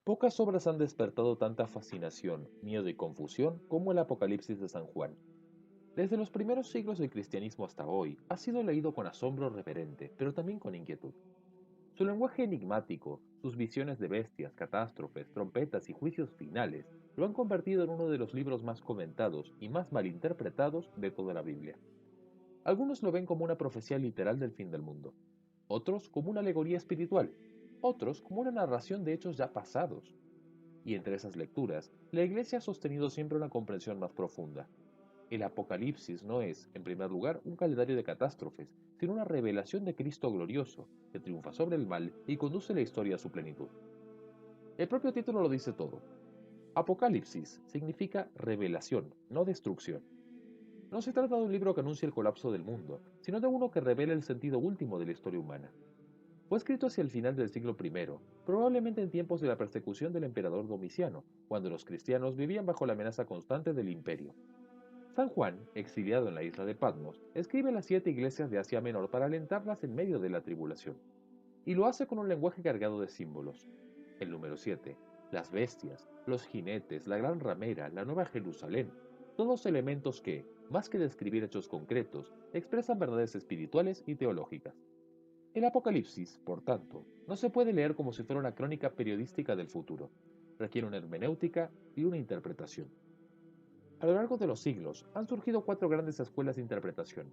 Pocas obras han despertado tanta fascinación, miedo y confusión como el Apocalipsis de San Juan. Desde los primeros siglos del cristianismo hasta hoy, ha sido leído con asombro reverente, pero también con inquietud. Su lenguaje enigmático, sus visiones de bestias, catástrofes, trompetas y juicios finales, lo han convertido en uno de los libros más comentados y más malinterpretados de toda la Biblia. Algunos lo ven como una profecía literal del fin del mundo, otros como una alegoría espiritual, otros como una narración de hechos ya pasados. Y entre esas lecturas, la Iglesia ha sostenido siempre una comprensión más profunda. El Apocalipsis no es, en primer lugar, un calendario de catástrofes, sino una revelación de Cristo glorioso, que triunfa sobre el mal y conduce la historia a su plenitud. El propio título lo dice todo. Apocalipsis significa revelación, no destrucción. No se trata de un libro que anuncie el colapso del mundo, sino de uno que revela el sentido último de la historia humana. Fue escrito hacia el final del siglo I, probablemente en tiempos de la persecución del emperador Domiciano, cuando los cristianos vivían bajo la amenaza constante del imperio. San Juan, exiliado en la isla de Patmos, escribe las 7 iglesias de Asia Menor para alentarlas en medio de la tribulación, y lo hace con un lenguaje cargado de símbolos. El número 7, las bestias, los jinetes, la gran ramera, la nueva Jerusalén, todos elementos que, más que describir hechos concretos, expresan verdades espirituales y teológicas. El Apocalipsis, por tanto, no se puede leer como si fuera una crónica periodística del futuro. Requiere una hermenéutica y una interpretación. A lo largo de los siglos han surgido 4 grandes escuelas de interpretación: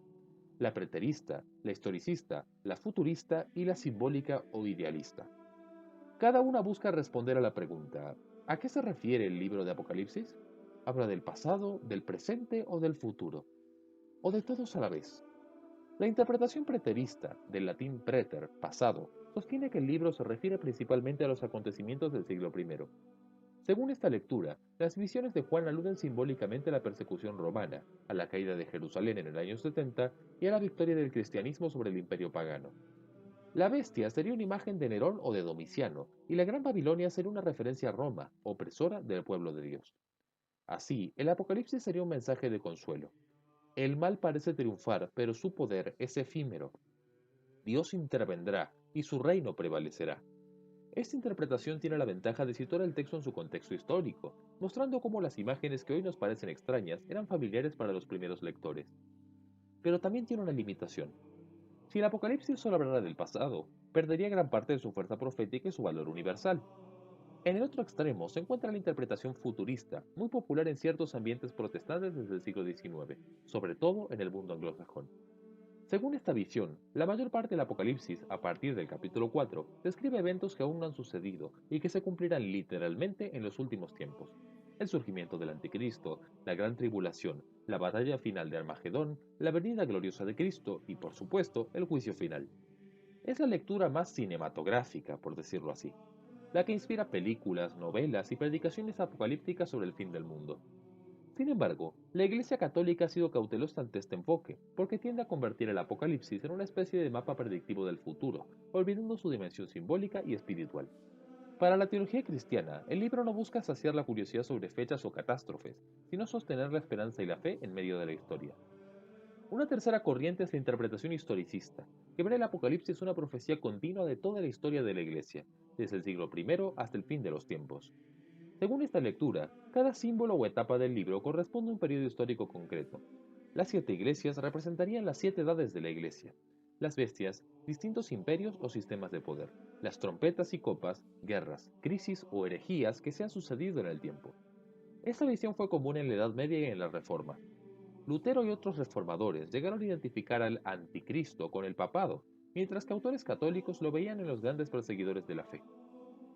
la preterista, la historicista, la futurista y la simbólica o idealista. Cada una busca responder a la pregunta: ¿a qué se refiere el libro de Apocalipsis? ¿Habla del pasado, del presente o del futuro? ¿O de todos a la vez? La interpretación preterista, del latín preter, pasado, sostiene que el libro se refiere principalmente a los acontecimientos del siglo I. Según esta lectura, las visiones de Juan aluden simbólicamente a la persecución romana, a la caída de Jerusalén en el año 70 y a la victoria del cristianismo sobre el imperio pagano. La bestia sería una imagen de Nerón o de Domiciano, y la Gran Babilonia sería una referencia a Roma, opresora del pueblo de Dios. Así, el Apocalipsis sería un mensaje de consuelo. El mal parece triunfar, pero su poder es efímero. Dios intervendrá y su reino prevalecerá. Esta interpretación tiene la ventaja de situar el texto en su contexto histórico, mostrando cómo las imágenes que hoy nos parecen extrañas eran familiares para los primeros lectores. Pero también tiene una limitación. Si el Apocalipsis solo hablara del pasado, perdería gran parte de su fuerza profética y su valor universal. En el otro extremo se encuentra la interpretación futurista, muy popular en ciertos ambientes protestantes desde el siglo XIX, sobre todo en el mundo anglosajón. Según esta visión, la mayor parte del Apocalipsis, a partir del capítulo 4, describe eventos que aún no han sucedido y que se cumplirán literalmente en los últimos tiempos. El surgimiento del Anticristo, la gran tribulación, la batalla final de Armagedón, la venida gloriosa de Cristo y, por supuesto, el juicio final. Es la lectura más cinematográfica, por decirlo así, la que inspira películas, novelas y predicaciones apocalípticas sobre el fin del mundo. Sin embargo, la Iglesia Católica ha sido cautelosa ante este enfoque, porque tiende a convertir el Apocalipsis en una especie de mapa predictivo del futuro, olvidando su dimensión simbólica y espiritual. Para la teología cristiana, el libro no busca saciar la curiosidad sobre fechas o catástrofes, sino sostener la esperanza y la fe en medio de la historia. Una tercera corriente es la interpretación historicista, que ve el Apocalipsis una profecía continua de toda la historia de la Iglesia, desde el siglo I hasta el fin de los tiempos. Según esta lectura, cada símbolo o etapa del libro corresponde a un periodo histórico concreto. Las 7 iglesias representarían las 7 edades de la iglesia. Las bestias, distintos imperios o sistemas de poder. Las trompetas y copas, guerras, crisis o herejías que se han sucedido en el tiempo. Esta visión fue común en la Edad Media y en la Reforma. Lutero y otros reformadores llegaron a identificar al anticristo con el papado, mientras que autores católicos lo veían en los grandes perseguidores de la fe.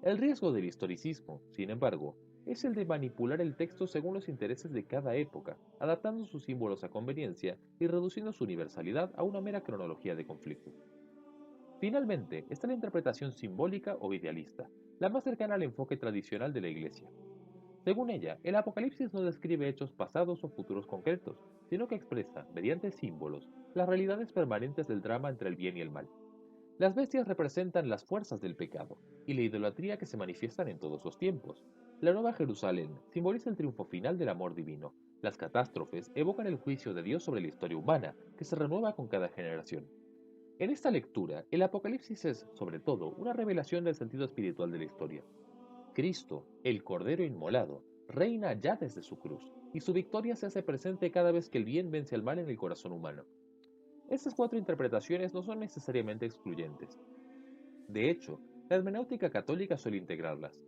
El riesgo del historicismo, sin embargo, es el de manipular el texto según los intereses de cada época, adaptando sus símbolos a conveniencia y reduciendo su universalidad a una mera cronología de conflictos. Finalmente, está la interpretación simbólica o idealista, la más cercana al enfoque tradicional de la Iglesia. Según ella, el Apocalipsis no describe hechos pasados o futuros concretos, sino que expresa, mediante símbolos, las realidades permanentes del drama entre el bien y el mal. Las bestias representan las fuerzas del pecado y la idolatría que se manifiestan en todos los tiempos. La Nueva Jerusalén simboliza el triunfo final del amor divino. Las catástrofes evocan el juicio de Dios sobre la historia humana, que se renueva con cada generación. En esta lectura, el Apocalipsis es, sobre todo, una revelación del sentido espiritual de la historia. Cristo, el Cordero Inmolado, reina ya desde su cruz, y su victoria se hace presente cada vez que el bien vence al mal en el corazón humano. Estas cuatro interpretaciones no son necesariamente excluyentes. De hecho, la hermenéutica católica suele integrarlas.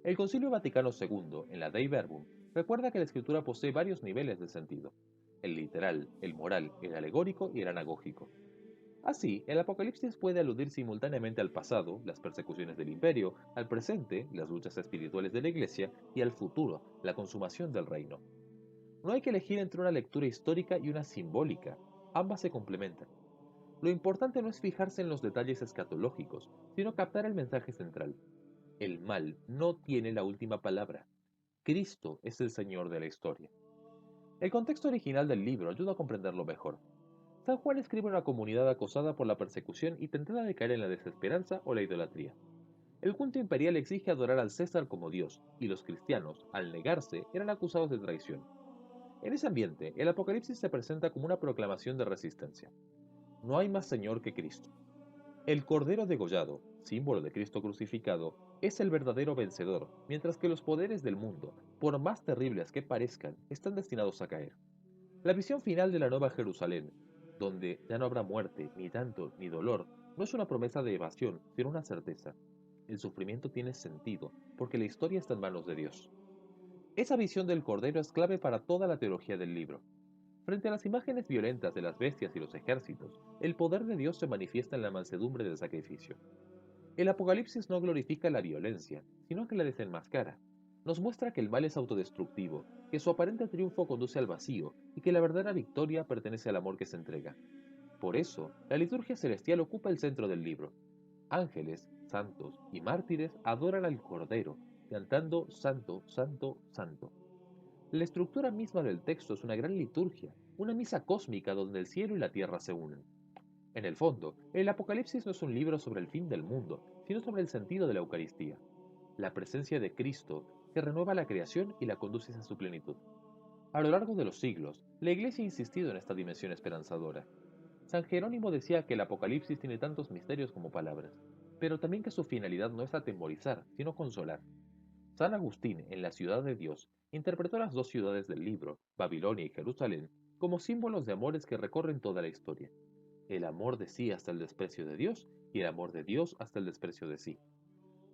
El Concilio Vaticano II, en la Dei Verbum, recuerda que la escritura posee varios niveles de sentido: el literal, el moral, el alegórico y el anagógico. Así, el Apocalipsis puede aludir simultáneamente al pasado, las persecuciones del imperio, al presente, las luchas espirituales de la Iglesia, y al futuro, la consumación del reino. No hay que elegir entre una lectura histórica y una simbólica, ambas se complementan. Lo importante no es fijarse en los detalles escatológicos, sino captar el mensaje central. El mal no tiene la última palabra. Cristo es el Señor de la historia. El contexto original del libro ayuda a comprenderlo mejor. San Juan escribe a una comunidad acosada por la persecución y tentada de caer en la desesperanza o la idolatría. El culto imperial exige adorar al César como Dios, y los cristianos, al negarse, eran acusados de traición. En ese ambiente, el Apocalipsis se presenta como una proclamación de resistencia. No hay más Señor que Cristo. El Cordero degollado, símbolo de Cristo crucificado, es el verdadero vencedor, mientras que los poderes del mundo, por más terribles que parezcan, están destinados a caer. La visión final de la Nueva Jerusalén, donde ya no habrá muerte, ni llanto, ni dolor, no es una promesa de evasión, sino una certeza. El sufrimiento tiene sentido, porque la historia está en manos de Dios. Esa visión del Cordero es clave para toda la teología del libro. Frente a las imágenes violentas de las bestias y los ejércitos, el poder de Dios se manifiesta en la mansedumbre del sacrificio. El Apocalipsis no glorifica la violencia, sino que la desenmascara. Nos muestra que el mal es autodestructivo, que su aparente triunfo conduce al vacío y que la verdadera victoria pertenece al amor que se entrega. Por eso, la liturgia celestial ocupa el centro del libro. Ángeles, santos y mártires adoran al Cordero, cantando Santo, Santo, Santo. La estructura misma del texto es una gran liturgia, una misa cósmica donde el cielo y la tierra se unen. En el fondo, el Apocalipsis no es un libro sobre el fin del mundo, sino sobre el sentido de la Eucaristía, la presencia de Cristo que renueva la creación y la conduce a su plenitud. A lo largo de los siglos, la Iglesia ha insistido en esta dimensión esperanzadora. San Jerónimo decía que el Apocalipsis tiene tantos misterios como palabras, pero también que su finalidad no es atemorizar, sino consolar. San Agustín, en La ciudad de Dios, interpretó las dos ciudades del libro, Babilonia y Jerusalén, como símbolos de amores que recorren toda la historia. El amor de sí hasta el desprecio de Dios y el amor de Dios hasta el desprecio de sí.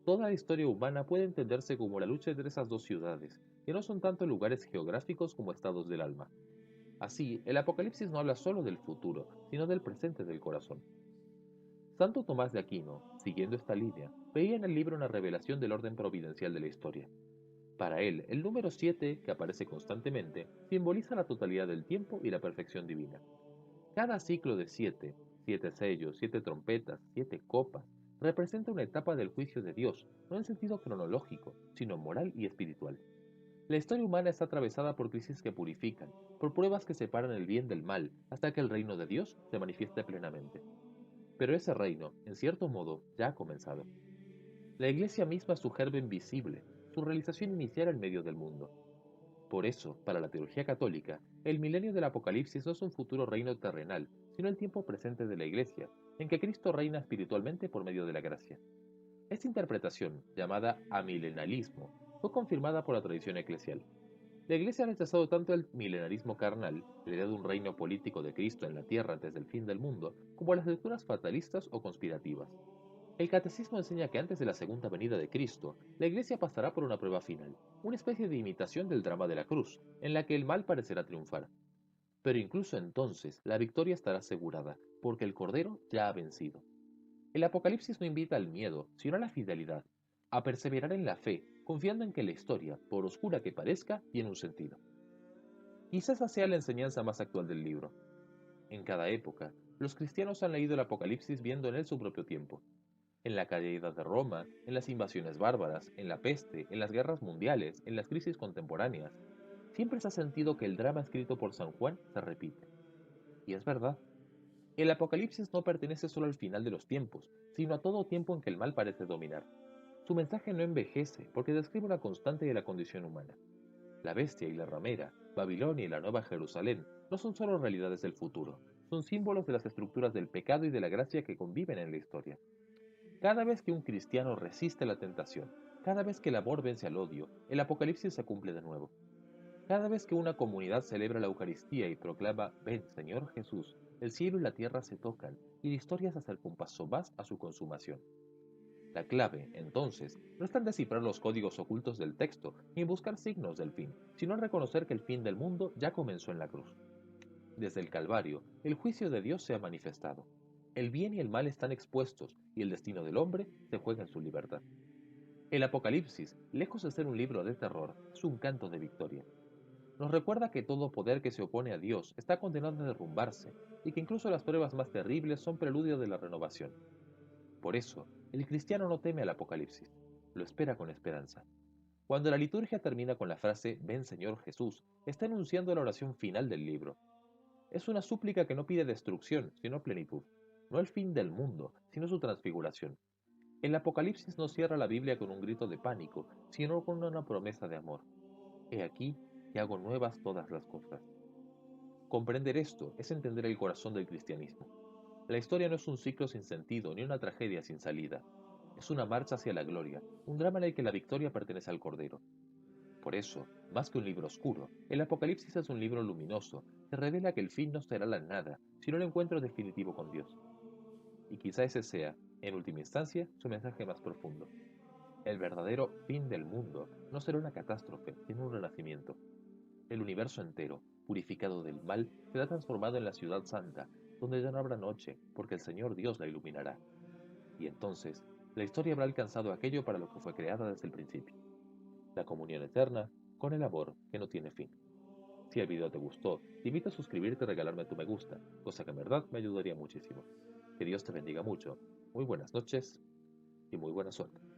Toda la historia humana puede entenderse como la lucha entre esas dos ciudades, que no son tanto lugares geográficos como estados del alma. Así, el Apocalipsis no habla solo del futuro, sino del presente del corazón. Santo Tomás de Aquino, siguiendo esta línea, veía en el libro una revelación del orden providencial de la historia. Para él, el número 7, que aparece constantemente, simboliza la totalidad del tiempo y la perfección divina. Cada ciclo de 7, 7 sellos, 7 trompetas, 7 copas, representa una etapa del juicio de Dios, no en sentido cronológico, sino moral y espiritual. La historia humana está atravesada por crisis que purifican, por pruebas que separan el bien del mal, hasta que el reino de Dios se manifieste plenamente. Pero ese reino, en cierto modo, ya ha comenzado. La iglesia misma es su germen visible, su realización inicial en medio del mundo. Por eso, para la teología católica, el milenio del Apocalipsis no es un futuro reino terrenal, sino el tiempo presente de la Iglesia, en que Cristo reina espiritualmente por medio de la gracia. Esta interpretación, llamada amilenalismo, fue confirmada por la tradición eclesial. La Iglesia ha rechazado tanto el milenarismo carnal, la idea de un reino político de Cristo en la tierra antes del fin del mundo, como las lecturas fatalistas o conspirativas. El catecismo enseña que antes de la segunda venida de Cristo, la Iglesia pasará por una prueba final, una especie de imitación del drama de la cruz, en la que el mal parecerá triunfar. Pero incluso entonces, la victoria estará asegurada, porque el Cordero ya ha vencido. El Apocalipsis no invita al miedo, sino a la fidelidad, a perseverar en la fe, confiando en que la historia, por oscura que parezca, tiene un sentido. Quizás esa sea la enseñanza más actual del libro. En cada época, los cristianos han leído el Apocalipsis viendo en él su propio tiempo. En la caída de Roma, en las invasiones bárbaras, en la peste, en las guerras mundiales, en las crisis contemporáneas, siempre se ha sentido que el drama escrito por San Juan se repite. Y es verdad. El Apocalipsis no pertenece solo al final de los tiempos, sino a todo tiempo en que el mal parece dominar. Su mensaje no envejece porque describe una constante de la condición humana. La bestia y la ramera, Babilonia y la Nueva Jerusalén no son solo realidades del futuro, son símbolos de las estructuras del pecado y de la gracia que conviven en la historia. Cada vez que un cristiano resiste la tentación, Cada vez que el amor vence al odio, el Apocalipsis se cumple de nuevo. Cada vez que una comunidad celebra la Eucaristía y proclama, ven Señor Jesús, el cielo y la tierra se tocan y la historia se acerca un paso más a su consumación. La clave, entonces, no está en descifrar los códigos ocultos del texto ni en buscar signos del fin, sino en reconocer que el fin del mundo ya comenzó en la cruz. Desde el Calvario, el juicio de Dios se ha manifestado. El bien y el mal están expuestos y el destino del hombre se juega en su libertad. El Apocalipsis, lejos de ser un libro de terror, es un canto de victoria. Nos recuerda que todo poder que se opone a Dios está condenado a derrumbarse y que incluso las pruebas más terribles son preludio de la renovación. Por eso, el cristiano no teme al Apocalipsis, lo espera con esperanza. Cuando la liturgia termina con la frase Ven Señor Jesús, está enunciando la oración final del libro. Es una súplica que no pide destrucción, sino plenitud, no el fin del mundo, sino su transfiguración. El Apocalipsis no cierra la Biblia con un grito de pánico, sino con una promesa de amor. He aquí que hago nuevas todas las cosas. Comprender esto es entender el corazón del cristianismo. La historia no es un ciclo sin sentido ni una tragedia sin salida. Es una marcha hacia la gloria, un drama en el que la victoria pertenece al Cordero. Por eso, más que un libro oscuro, el Apocalipsis es un libro luminoso que revela que el fin no será la nada, sino el encuentro definitivo con Dios. Y quizá ese sea, en última instancia, su mensaje más profundo. El verdadero fin del mundo no será una catástrofe, sino un renacimiento. El universo entero, purificado del mal, será transformado en la ciudad santa, donde ya no habrá noche, porque el Señor Dios la iluminará. Y entonces, la historia habrá alcanzado aquello para lo que fue creada desde el principio. La comunión eterna con el amor que no tiene fin. Si el video te gustó, te invito a suscribirte y regalarme tu me gusta, cosa que en verdad me ayudaría muchísimo. Que Dios te bendiga mucho. Muy buenas noches y muy buena suerte.